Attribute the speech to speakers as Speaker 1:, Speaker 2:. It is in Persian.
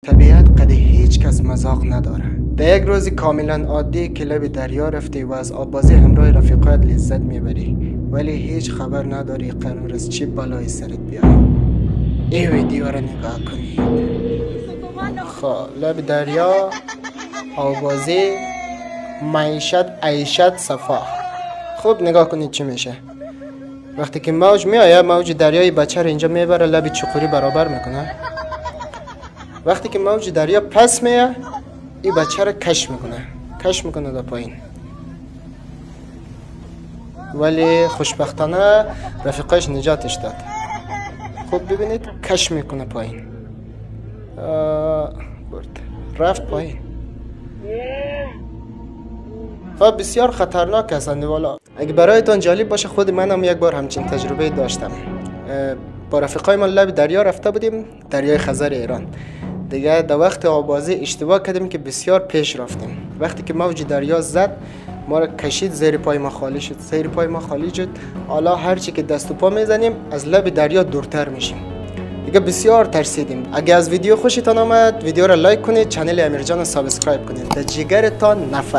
Speaker 1: طبیعت قد هیچ کس مذاق نداره. در یک روز کاملا عادی که لب دریا رفتی و از آبازی همراه رفیقات لذت میبری، ولی هیچ خبر نداری قرار است چی بلای سرت بیاد. این ویدیو را نگاه کنید. خب لب دریا، آبازی، معیشت، عیشت، صفا. خوب نگاه کنید چی میشه. وقتی که موج میآید، موج دریای بچه رو اینجا میبره، لب چقوری برابر میکنه. وقتی که موج دریا پس میه، این بچه رو کش میکنه در پایین. ولی خوشبختانه رفیقش نجاتش داد. خوب ببینید کش میکنه پایین. رفت پایین. خب بسیار خطرناک است والا. اگه برایتان جالب باشه، خود منم یک بار همچین تجربه داشتم. با رفیقای ما لب دریا رفته بودیم، دریای خزر ایران. دیگه در وقت آبازی اشتباه کردیم که بسیار پیش رفتیم. وقتی که موج دریا زد، ما را کشید، زیر پای ما خالی شد. حالا هر چی که دست و پا میزنیم از لب دریا دورتر میشیم. دیگه بسیار ترسیدیم. اگه از ویدیو خوشتان آمد، ویدیو را لایک کنید، کانال امیرجان را سابسکرایب کنید. در جگرتان نفر